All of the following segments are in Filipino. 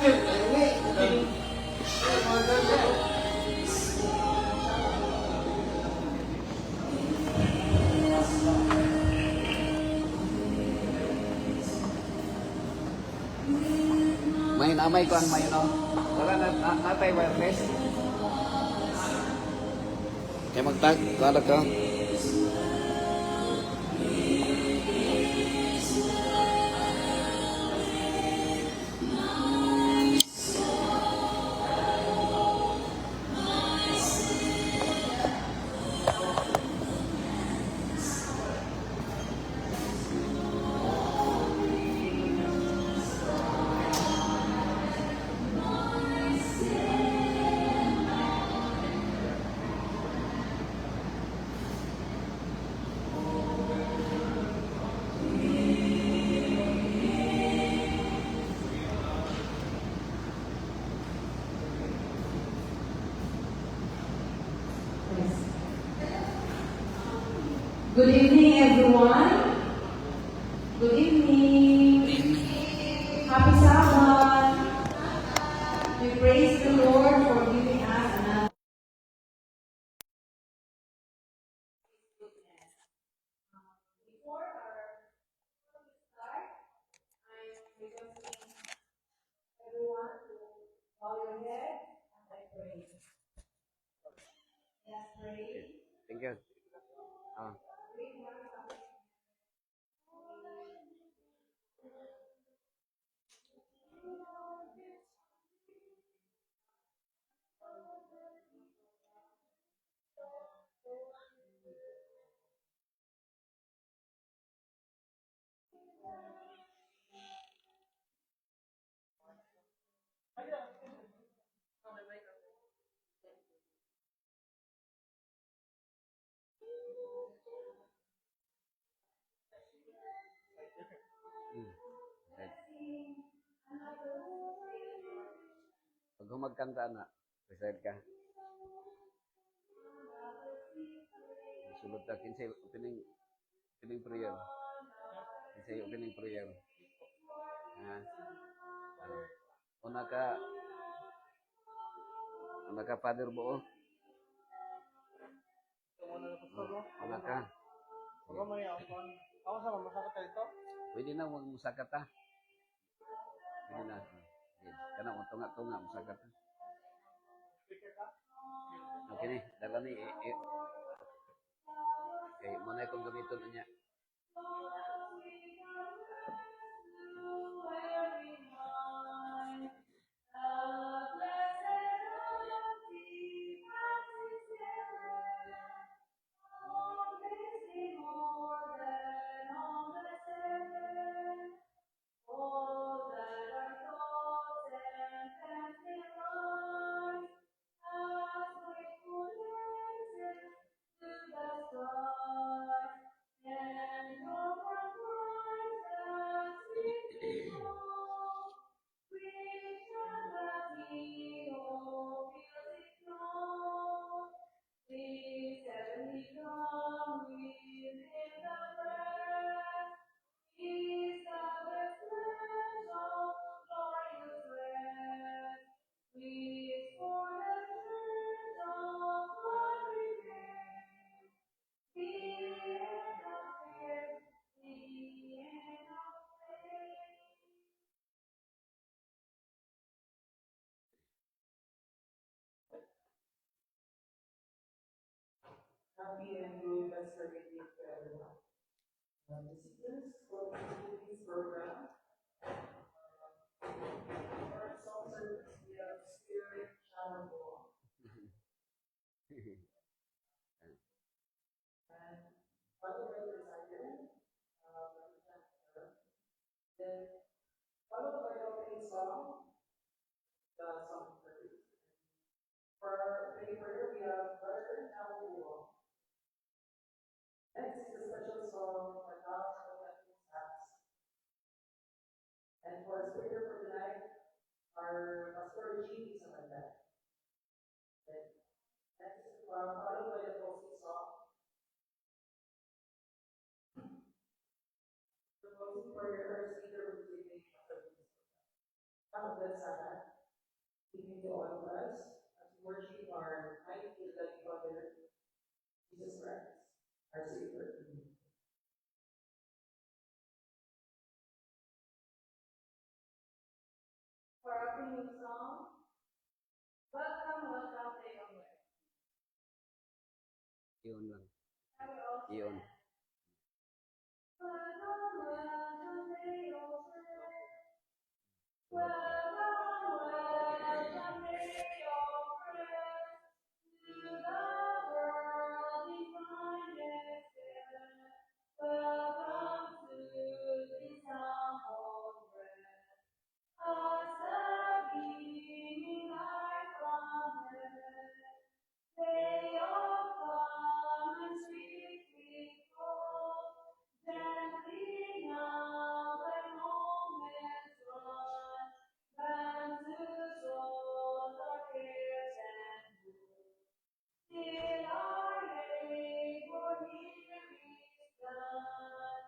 May namay ko ang may no. Wala na natay wireless. Kaya magtag, wala ka. Good evening, everyone. Good evening. Happy Sabbath. We praise the Lord for giving us another. Before we start, I'm requesting everyone to bow your head as I pray. Let's pray. Thank you. Pag humagkanta na, preside ka. Sulod ka, kinsay opening prayer. Kinsay opening prayer. Una ka Father Buo. Una ka. Ako sama masakit dito. Pwede na huwag musakat ta. Pwede na. Kana mo tunga-tunga musakat ta. Okay ni, dala ni okay, muna ikong gamiton niya. Happy and good Pastor to everyone. This is for this program. Our song service, we have Spirit Channel. And Father Brother Simon, then followed by the opening song, the song service. For the prayer, we have Brother Channel. Next is a special song for God's Protecting Steps. And for speaker for tonight, our Pastor G. Samantha. Next is followed by the closing song. The closing prayer, our speaker will be taking after this. the Sabbath, keeping the oil us as we worship our mighty Heavenly Father, Jesus Christ, our Savior. For our opening song, welcome, welcome, Naomi. Yun lang. I will also Yun. welcome, welcome, Naomi. Welcome, welcome, Naomi. To the world divine extent. Welcome to this humble bread. Us a beaming light from heaven. Day of calm and sweet repose, gently now thy moments run, and to souls our cares and woes. Till our labor here is done,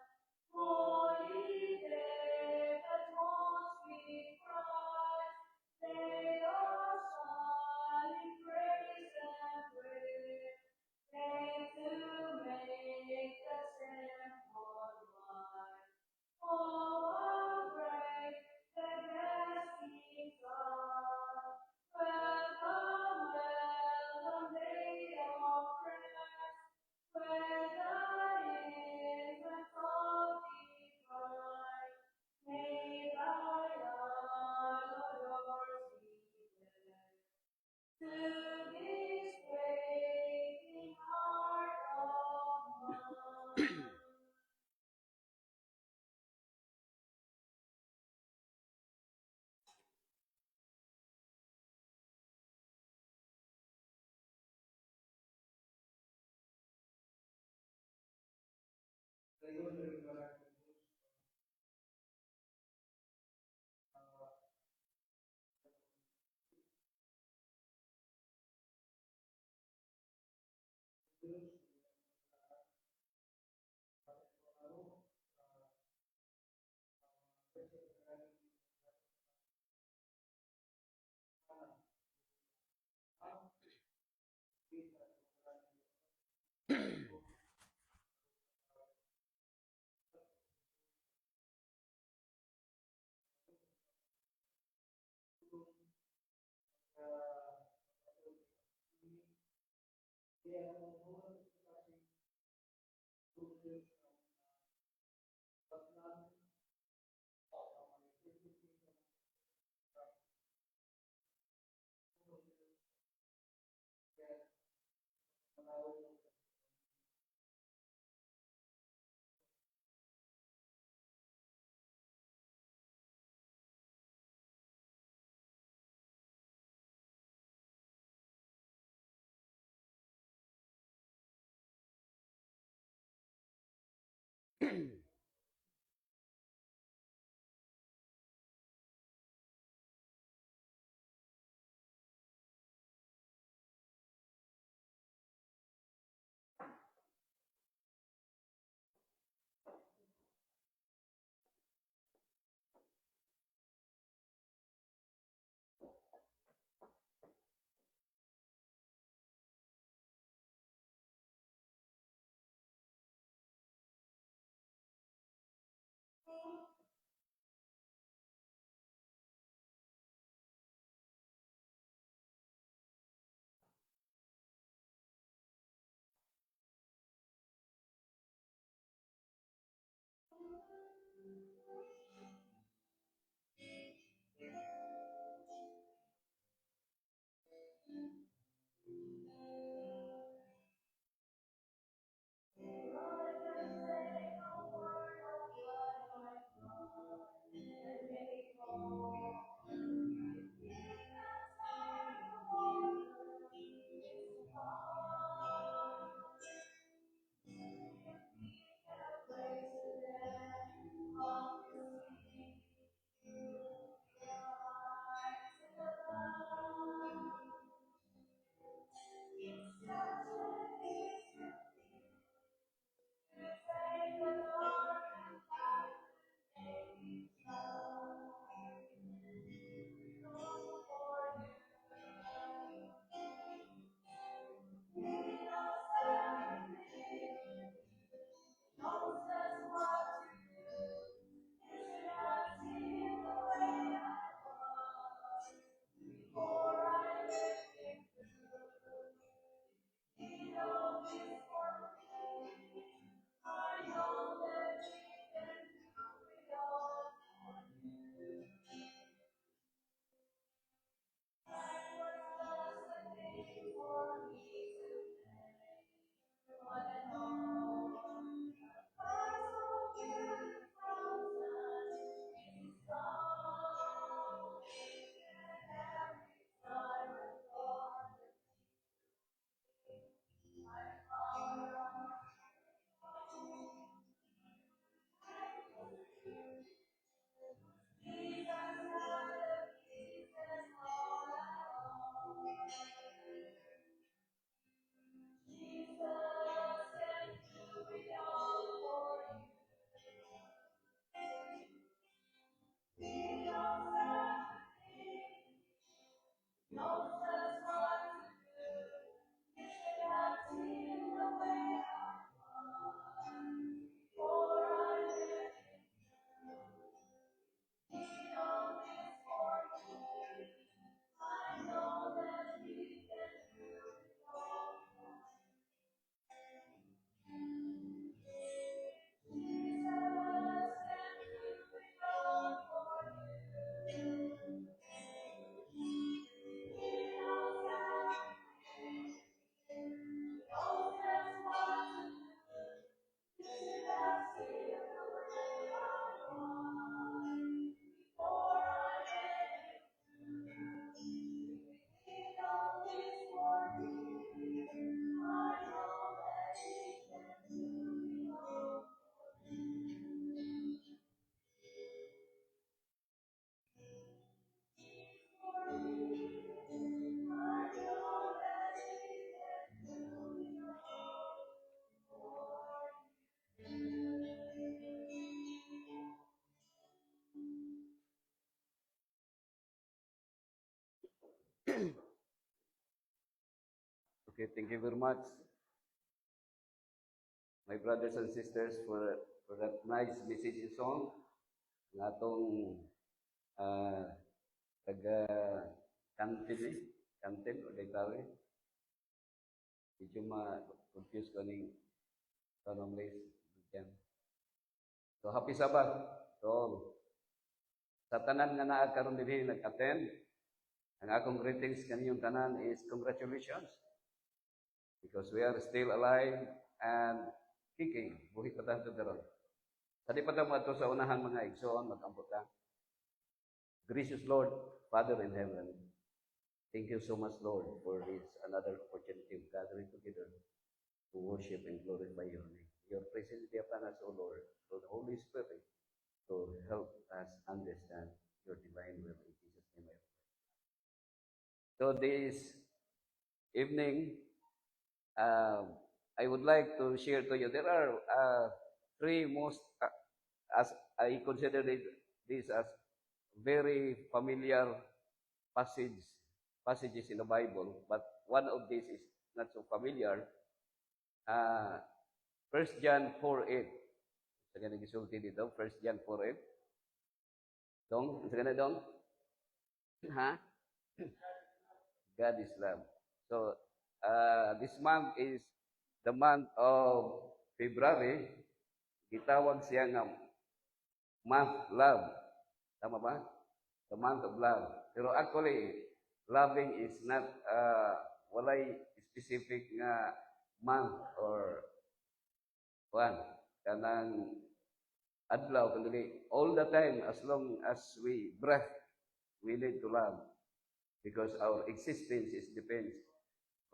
holy day that most we Christ, they are silent praise and prayer, made to make the temple wide. Oh, how great the blessings are! Welcome, welcome, day of rest, where the infant of divine, may thy love, yours be blessed. To this waiting heart of mine. Okay, thank you very much, my brothers and sisters, for that nice message and song. Ng atong uh, taga kantin kantin o daytawe. Medyo ma-confuse ko ning tanong list. So, happy Sabbath. So, sa tanan nga naa karon dinhi nag-attend, ang akong greetings kaninyong tanan is congratulations. Because we are still alive and kicking. Buhi pa tayo daron. Sa di pa tayo mato sa unahan mga igsoon, mag-ambot ka. Gracious Lord, Father in heaven, thank you so much, Lord, for this another opportunity of gathering together to worship and glorify your name. Your presence be upon us, O Lord, through the Holy Spirit, to help us understand your divine will. In Jesus' name I pray. So this evening, I would like to share to you, there are three most, as I consider this as very familiar passages in the Bible, but one of these is not so familiar. 1 John 4:8. Sa ganang gisulti dito, 1 John 4:8. Dong, sa ganang dong? Ha? God is love. So, this month is the month of February. Gitawag siya nga month love. Tama ba? The month of love. Pero actually, loving is not, walay specific nga month or one. Kanang adlaw, kundi all the time, as long as we breath, we need to love. Because our existence is depends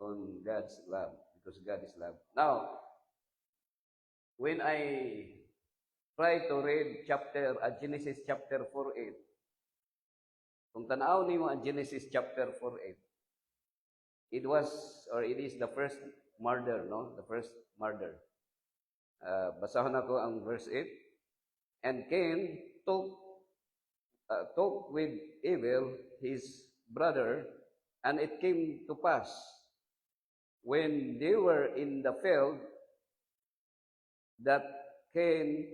on God's love. Because God is love. Now, when I try to read Genesis chapter 4:8, kung tanaw nimo ang Genesis chapter 4:8, it is the first murder, no? The first murder. Basahon ako ang verse 8. And Cain talked with Abel, his brother, and it came to pass, when they were in the field, that Cain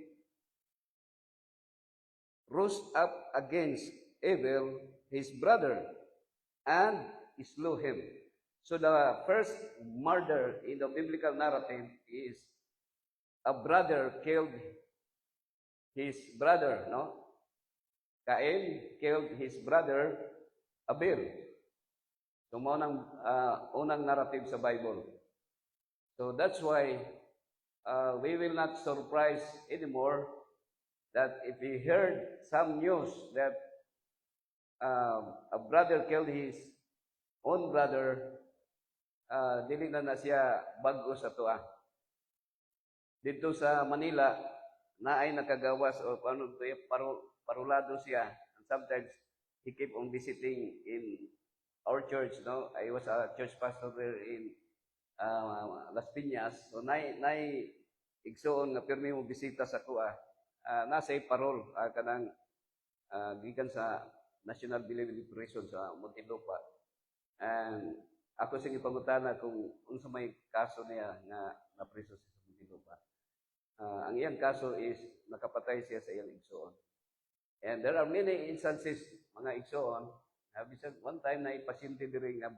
rose up against Abel, his brother, and slew him. So the first murder in the biblical narrative is a brother killed his brother, no? Cain killed his brother Abel. So mo nang unang narrative sa Bible. So that's why we will not surprise anymore that if we heard some news that a brother killed his own brother, dili na siya bago sa tuwa. Dito sa Manila, na ay nakagawas o parulado siya. And sometimes, he keep on visiting in our church, no? I was a church pastor there in Las Piñas. So, nay igsoon nga pirmi mo bisita sa kuha. Nasa'y parol, kanang gikan sa National Believing Prison sa Muntinlupa. And ako sing ipangutana kung unsa may kaso niya nga na-priso sa Muntinlupa. Ang iyang kaso is nakapatay siya sa iyang igsoon. And there are many instances, mga igsoon, bisan one time na ipasyente diri nga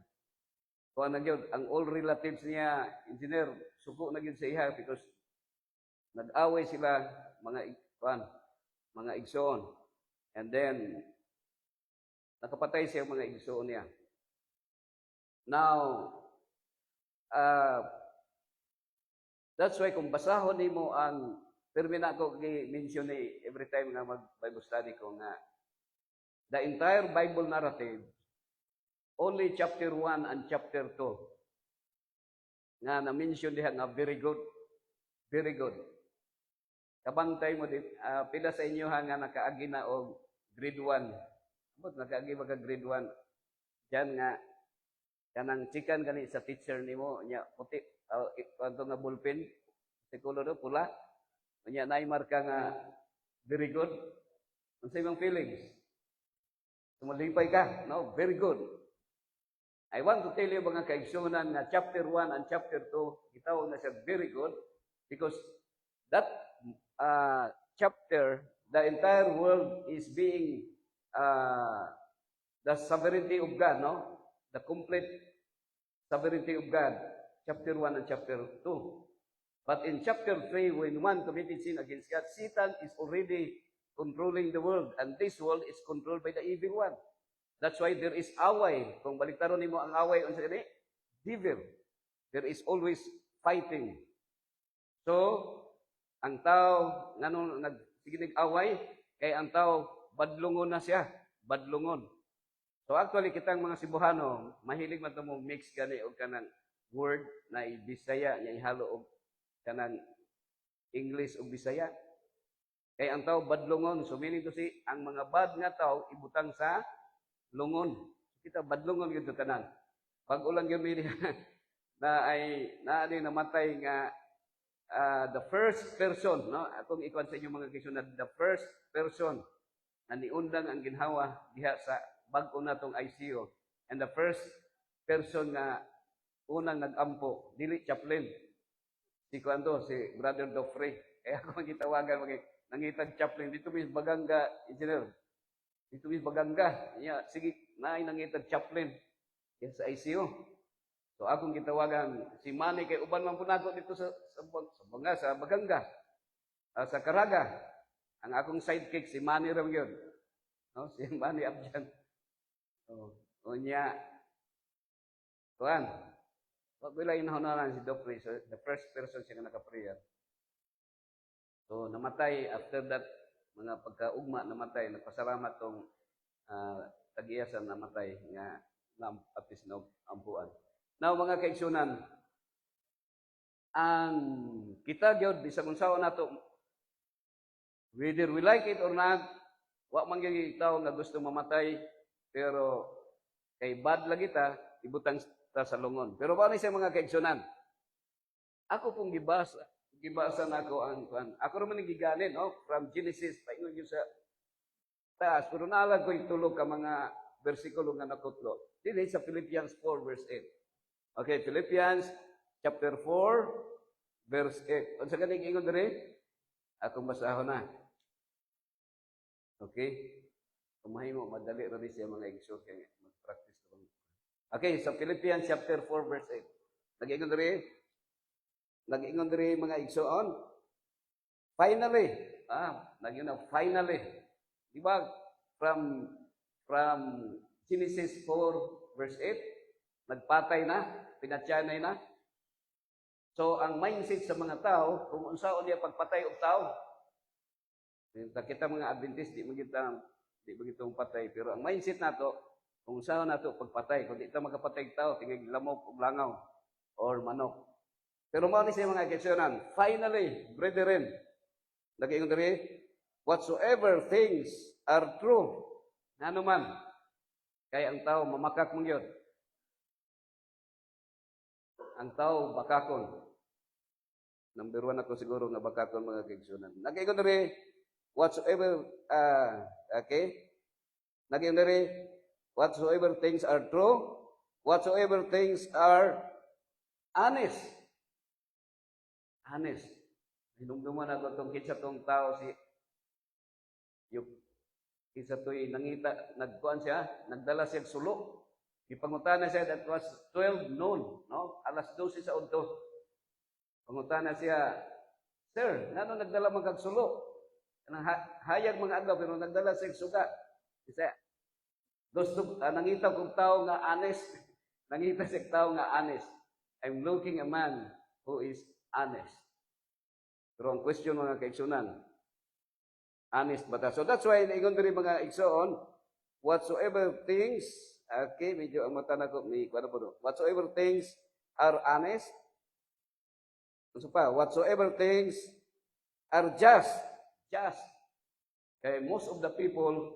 kuha na gyud ang all relatives niya, engineer, suko na gyud sa iha because nag-away sila mga igsoon. And then nakapatay siya mga igsoon niya. Now, that's why kung basahon nimo ang termina ko gi-mention ni every time nga mag-Bible study ko nga the entire Bible narrative, only chapter 1 and chapter 2 nga na-mention diha nga very good. Very good. Kabantay mo din, pila sa inyo nga nakaagi na og grade 1. Abot nakaagi ba ka grade 1? Diyan nga kanang chikan gani sa teacher nimo nya puti kanto nga ballpen sa color pula nya nay marka nga very good. Unsay imong feelings? Sumulipay ka, no? Very good. I want to tell you mga kaigsunan na chapter 1 and chapter 2, gitawag na siya very good because that chapter, the entire world is being the sovereignty of God, no? The complete sovereignty of God, chapter 1 and chapter 2. But in chapter 3, when one committed sin against God, Satan is already controlling the world, and this world is controlled by the evil one. That's why there is away. Kung baliktaron nimo ang away unsa gani? Devil. There is always fighting. So, ang tao ngano nagsiginig away kay ang tao badlungon na siya, badlungon. So actually kitang mga Cebuano, mahilig man mo mix gani og kanang word na Bisaya nya ihalo og kanang English ug Bisaya. Kay ang tao badlungon, so meaning to say ang mga bad nga tao ibutang sa lungon. Kita badlungon gyud tanan. Pag ulang gyud mi na ay namatay nga the first person, no? Akong ikuan sa inyo mga kisunod, the first person na niundang ang ginhawa diha sa bag-o natong ICU. And the first person nga unang nagampo, dili chaplain. Si Kuando, si Brother Dofre. Kaya ako magitawagan, nangitag chaplain. Dito mis Baganga, engineer. Dito mis Baganga. Sige, naay nangitag chaplain. Yan sa ICU. So akong gitawagan, si Manny, kay uban man po nako dito sa Baganga. Sa Caraga. Ang akong sidekick, si Manny ram yun. No? Si Manny Abjan. Unya, kuan, wag bila inahunaran si Dr. So, the first person siya nga naka-prayer. So, namatay, after that, mga pagkaugma, namatay, nagpasalamat tong tag-iyasan namatay, nga apis na ampuan. Now, mga kaigsunan, ang kita gyud bisag unsaon nato, whether we like it or not, wa man gyud tao nga gusto mamatay, pero kay bad lagi ta, ibutang ta sa lungon. Pero paano siya mga kaigsunan? Ako pong gibasa nako ang kuan. Ako ra man giganin, no? From Genesis paingon gyud sa taas. Pero naalag ko itulog ka mga bersikulo nga nakutlo. Dili sa Philippians 4 verse 8. Okay, Philippians chapter 4 verse 8. Unsa kaning ingon diri? Akong basahon na. Okay? Kumahay mo, madali rin siya mga igsoon kaya mag-practice ko. Okay, sa Philippians chapter 4 verse 8. Nag-ingon diri mga igsoon. Finally, finally. Di ba from Genesis 4 verse 8, nagpatay na, pinatyanay na. So ang mindset sa mga tao, kung unsaon niya pagpatay og tao, kita mga Adventist di magitong patay, pero ang mindset nato kung saan nato pagpatay, kung di ta makapatay tao tingig lamok ug langaw or manok. Pero mao ni siya mga kaigsunan, finally, brethren, nag-ingon diri, whatsoever things are true, ngano man kay ang tao mamakak mong yun. Ang tao bakakon. Number 1 ako siguro nga bakakon mga kaigsunan. Nag-ingon diri, whatsoever, naging diri, whatsoever things are true, whatsoever things are honest. Honest. Hinumduman ako itong kitsa tong tao yung kitsa to'y nagkuhan siya, nagdala siya sulo. Ipangutana siya, that was 12 noon, no? Alas 12 sa udto. Pangutana siya, sir, nano nagdala magkagsulo? Hayag mga adlaw pero nagdala sa suga. Isa nangita kong tao nga honest. Nangita sa tao nga honest. I'm looking a man who is honest. Pero ang question mga kaigsunan, honest ba ta? So that's why ingon diri mga igsoon, whatsoever things, okay, medyo ang mata nako ni kuno po. Whatsoever things are honest. Ano pa? Whatsoever things are just. Kaya most of the people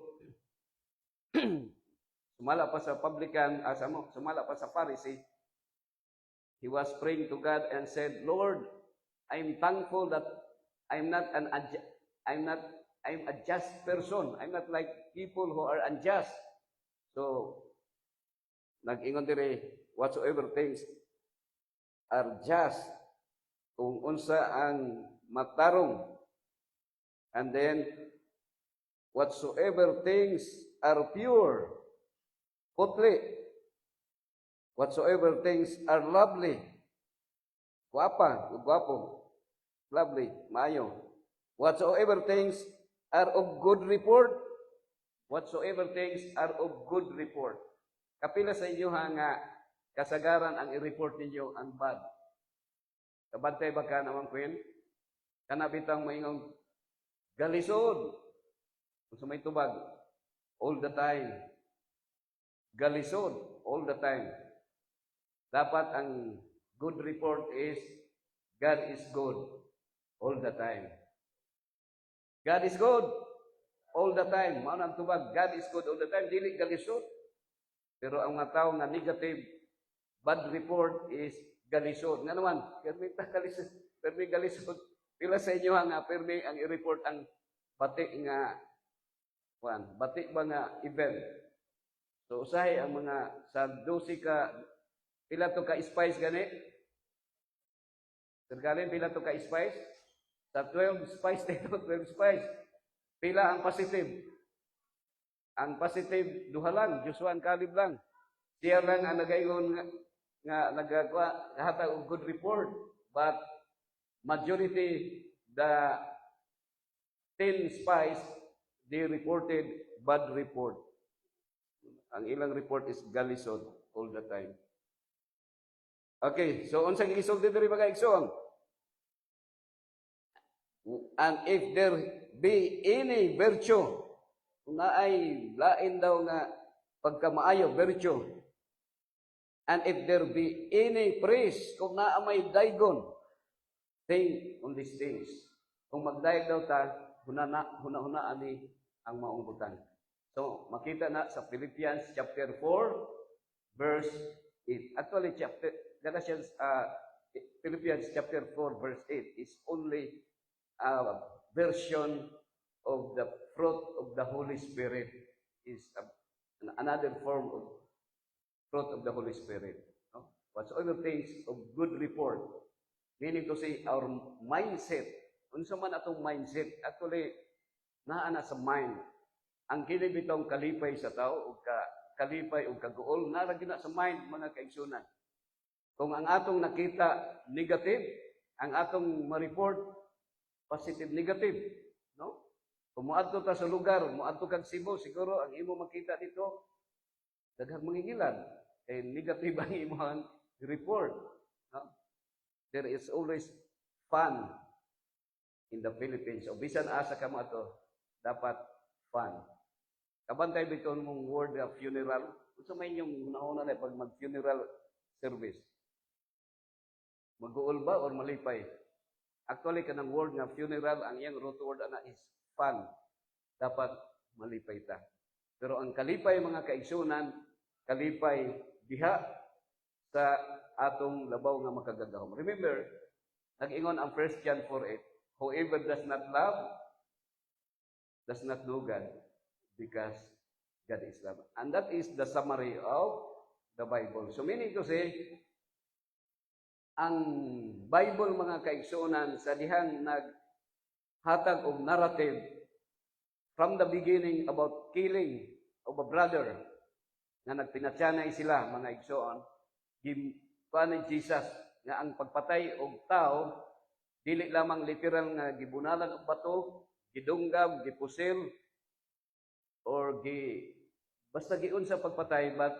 sumala pa sa publican, sumala pa sa Pharisee, he was praying to God and said, Lord, I'm thankful that I'm a just person. I'm not like people who are unjust. So nag-ingon diri, whatsoever things are just, kung unsa ang matarong. And then, whatsoever things are pure, putli. Whatsoever things are lovely, guwapa, guwapo, lovely, maayo. Whatsoever things are of good report, whatsoever things are of good report. Kapila sa inyo nga kasagaran ang i-report ninyo ang bad. Kabantay ba ka naman, Queen? Kanabitang maingong galisod. Kung sa may tubag, all the time. Galisod, all the time. Dapat ang good report is, God is good all the time. God is good all the time. Mao nang tubag, God is good all the time. Dili galisod. Pero ang mga tao nga negative, bad report is galisod. Nga naman, permi galisod. Permi galisod. Pila sa inyo nga, permi ang i-report ang batik nga, batik ba nga event. So, usahay ang mga, sa 12 ka, pila to ka spice gani? Sirgalin, pila to ka spice? Sa 12 spice dito, 12 spice. Pila ang positive? Ang positive, duha lang, Joshua Caleb lang. Siya lang ang nagaingon nga nagagawa, hatag og good report. But majority, the 10 spies, they reported bad report. Ang ilang report is galisod all the time. Okay, so unsang giisog dito rin mga igsoon? And if there be any virtue, kung naay lain daw nga pagkamaayo, virtue. And if there be any praise, kung naa may daygon, think on these things. Kung magdayag daw ta, huna-huna ani ang maunggutan. So, makita na sa Philippians chapter 4, verse 8. Actually, Philippians chapter 4, verse 8 is only a version of the fruit of the Holy Spirit, is another form of fruit of the Holy Spirit. No? Whatsoever things of good report, meaning to say, our mindset, unsa man atong mindset, actually, naana sa mind. Ang kinibitong kalipay sa tao, o kalipay o kaguol, naragi na sa mind, mga kaigsunan. Kung ang atong nakita negative, ang atong ma-report positive, negative. No? Kung muadto ta sa lugar, muadto kag Cebu, siguro ang imo makita dito, daghang mangingilan. Kay negative ang imong report. No? There is always fun in the Philippines. O bisan asa ka mo ato, dapat fun. Kabantay biton mong word of funeral. Unsa may inyong nauna na pag mag-funeral service? Mag-uol ba or malipay? Actually, kanang word nga funeral, ang iyang root word ana is fun. Dapat malipay ta. Pero ang kalipay, mga kaigsunan, kalipay diha sa atong labaw nga makagagahom. Remember, nag-ingon ang 1 John 4:8, whoever does not love does not know God, because God is love. And that is the summary of the Bible. So meaning to say, ang Bible, mga kaigsunan, sa dihang naghatag og narrative from the beginning about killing of a brother, nga nagpinatyanay sila, mga igsoon, ni Jesus, nga ang pagpatay og tao, dili lamang literal nga gibunalan og bato, gidunggam, gipusil, or basta giun sa pagpatay, but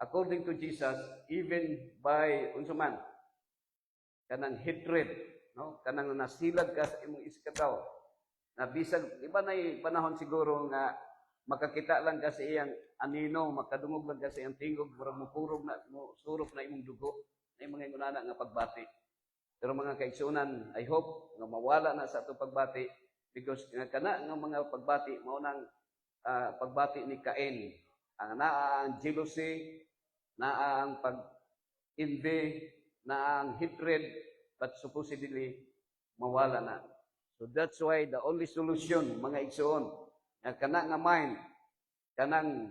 according to Jesus, even by unsuman, kanang hatred, no? Kanang nasilad ka sa imong iskataw, na bisag, iba na panahon siguro nga makakita lang ka sa iyang anino, makadungog lang ka sa iyang tingog, murag mupurog na, surok na imong dugo, na imong ingunana nga pagbati. Pero mga kaigsunan, I hope nga mawala na sa itong pagbati, because nga kana nga mga pagbati, maunang pagbati ni Cain, ang naa ang jealousy, naa ang pag-envy, na ang hatred, but supposedly mawala na. So that's why the only solution, mga igsoon, nga kana nga mind, kanang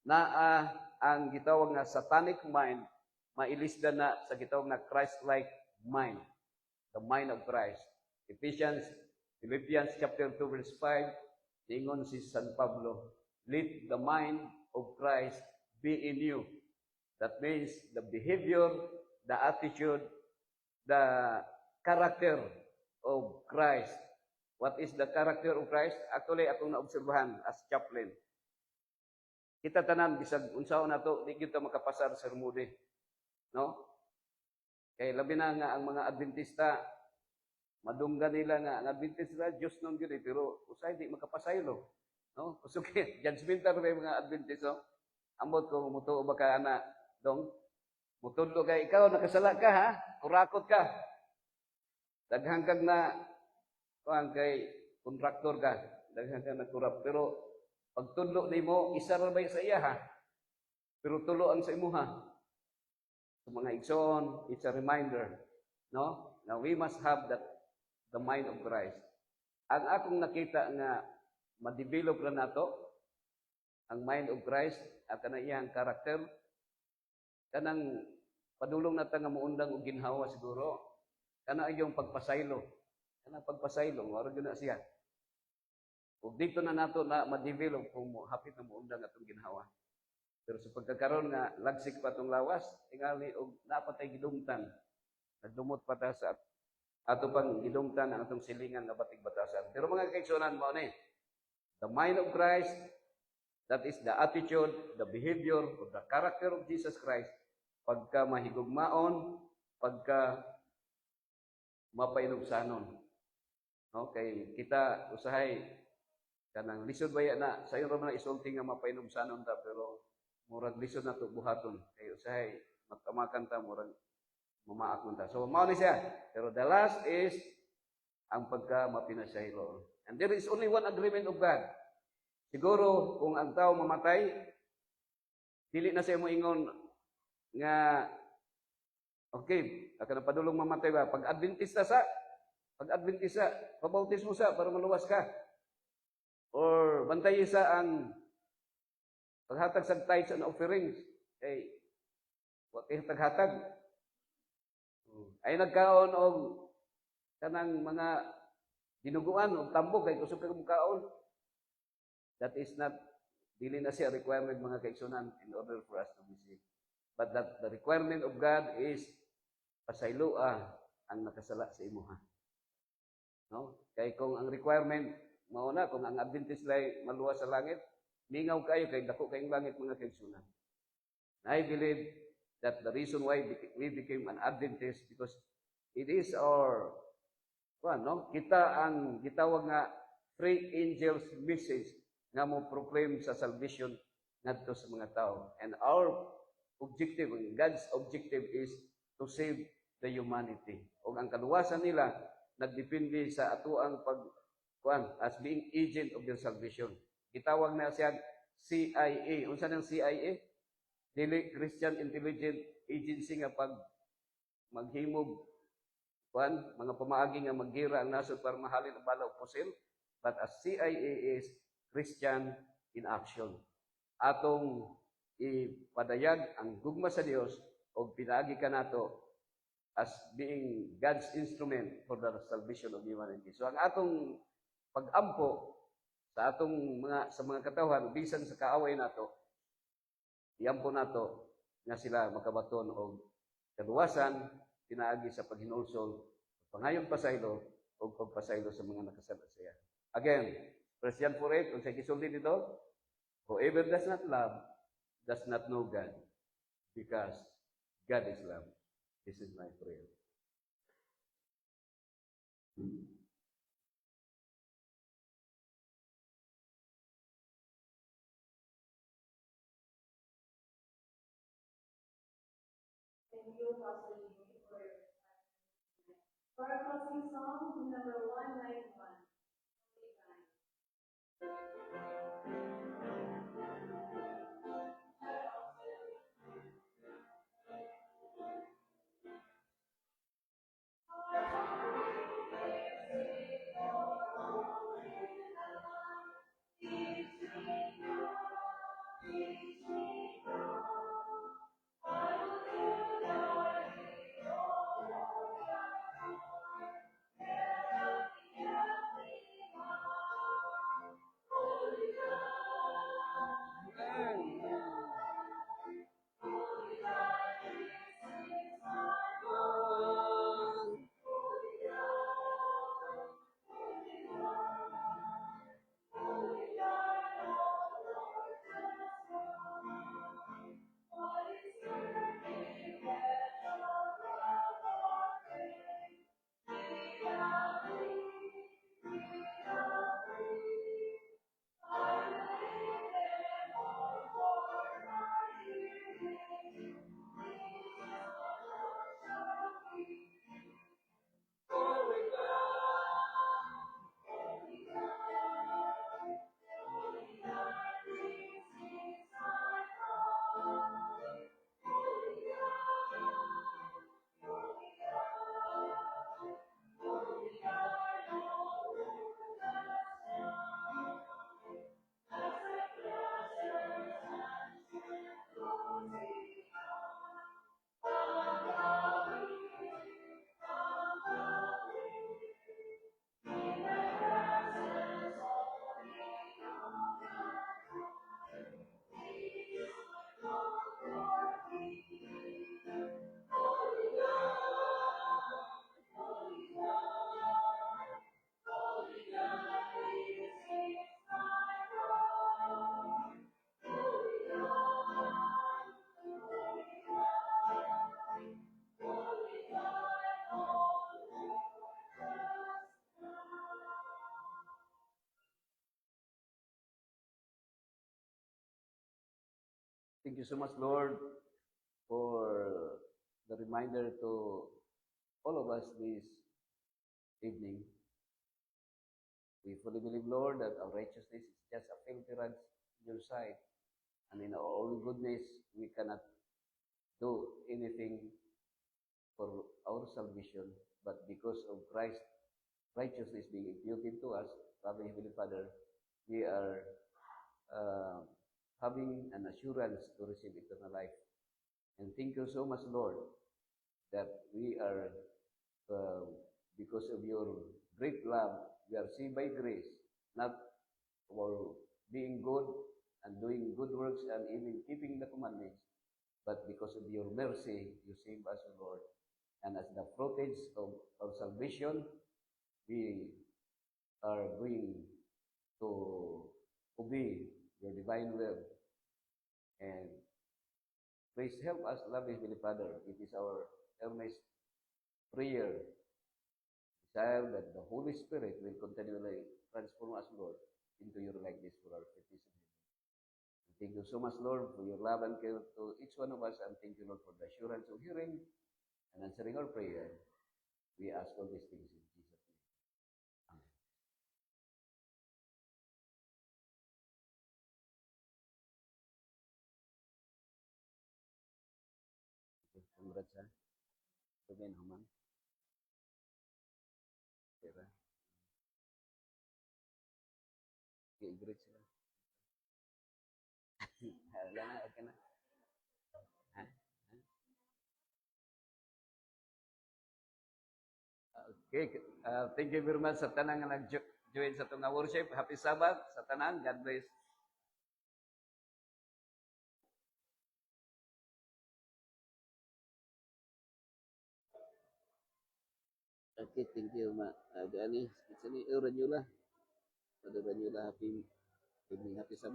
naa ang gitawag nga satanic mind mailisda na sa gitawag na Christ-like mind, the mind of Christ. Philippians chapter 2 verse 5, ingon si San Pablo, let the mind of Christ be in you. That means the behavior, the attitude, the character of Christ. What is the character of Christ? Actually, akong naobserbahan as chaplain. Kita tanan, bisag unsaon nato, di kita makapasar sa rumudi. No? Kay labi na nga ang mga Adventista, madungga nila nga ang Adventista, Diyos nun gini, pero usay di makapasaylo. No? Kusuki, judgmental may mga Adventista. Amot ko, mutuo ba ka, ana, dong? Mutudlo ka, ikaw, nakasala ka, ha? Kurakot ka. Daghang kag na, kuang kay kontraktor ka, daghang kag na kurap. Pero, pag tudlo ni mo, isa ra ba sa iya, ha? Pero tulo ang sa imo, ha? So, mga igsoon, it's a reminder, no? Now, we must have the mind of Christ. Ang akong nakita nga, ma-develop na nato, ang mind of Christ, at kanang iyang karakter, kanang padulong na nga muundang og ginhawa siguro, kanang iyong pagpasaylo, kanang pagpasaylo, wala gyud na siya. Ug dito na nato na ma-develop kung hapit na muundang atong ginhawa. Pero sa pagkakaroon nga lagsik pa tong lawas, tingali og napatay gidungtan. Nagdumot pa ta sa ato pang gidungtan ang atong silingan nga batig batasan. Pero mga kaigsunan mo ni, the mind of Christ, that is the attitude, the behavior, or the character of Jesus Christ, pagka mahigugmaon, pagka mapainugsanon. Okay, kita usahay kanang lisod baya na sayo ra man isulti nga mapainugsanon ta, pero murag lisod na to buhaton. Kay usahay magtamakan ta, murag mamaak man ta. So mao ni siya. Pero the last is ang pagka mapinasaylo. And there is only one agreement of God. Siguro, kung ang tao mamatay, dili na siya mo ingon nga, okay, ako na padulong mamatay ba? Pag-Adventista, pabautismo sa para maluwas ka. Or bantay sa ang paghatag sa tithes and offerings. Kay, wag kayo hatag-hatag. Ay nagkaon og kanang mga dinuguan o tambok, kay kusog ka mukaon. That is not, dili na siya requirement mga kaigsunan in order for us to be saved. But that the requirement of God is pasayloa ang nakasala sa imuha. No? Kay kung ang requirement, mauna, kung ang Adventist lay maluwas sa langit, mingaw kayo kay dako kayong langit mga kaigsunan. I believe that the reason why we became an Adventist because it is our, kita ang gitawag nga three angels message nga mo proclaim sa salvation ngadto sa mga tao. And our objective, God's objective is to save the humanity. O ang kaluwasan nila nagdepende sa atuang as being agent of their salvation. Gitawag na siya CIA. Unsa nang CIA? Dili Christian Intelligence Agency nga pag maghimog mga pamaagi nga maggira ang nasod para mahalin ang bala o pusil. But as CIA is Christian in action. Atong ipadayag ang gugma sa Dios o pinaagi ka nato as being God's instrument for the salvation of humanity. So ang atong pag-ampo sa atong mga katawhan bisan sa kaaway nato, iampo nato nga sila makabaton og kaluwasan pinaagi sa paghinulsol, pangayong pasaylo o pagpasaylo sa mga nakasala sa iya. Again, Christian 4:8, kung sa gisulti dito, whoever does not love does not know God, because God is love. This is my prayer. Thank you, Pastor Jimmy, for our closing song, number 191. Teach me, Thank you so much, Lord, for the reminder to all of us this evening. We fully believe, Lord, that our righteousness is just a filthy rags in your sight. And in our own goodness, we cannot do anything for our salvation. But because of Christ's righteousness being imputed to us, loving Heavenly Father, we are uh, having an assurance to receive eternal life. And thank you so much, Lord, that we are, uh, because of your great love, we are saved by grace, not for being good and doing good works and even keeping the commandments, but because of your mercy, you save us, O Lord. And as the fruitage of our salvation, we are going to obey your divine will. And please help us, loving Heavenly Father. It is our earnest prayer, desire that the Holy Spirit will continually transform us, Lord, into your likeness for our petition. Thank you so much, Lord, for your love and care to each one of us. And thank you, Lord, for the assurance of hearing and answering our prayer. We ask all these things in Jesus' name. Amen. Okay, congrats, ha. Ruben Human. Pera. Okay, great sila. Wala na, okay na. Ha? Ha? Okay, thank you very much sa tanang nga nag-join sa itong worship. Happy Sabbath sa tanan. God bless. Okay, thank you, Ma. Ani, it's ni Ranyola. Ranyola, happy evening, happy Sabbath.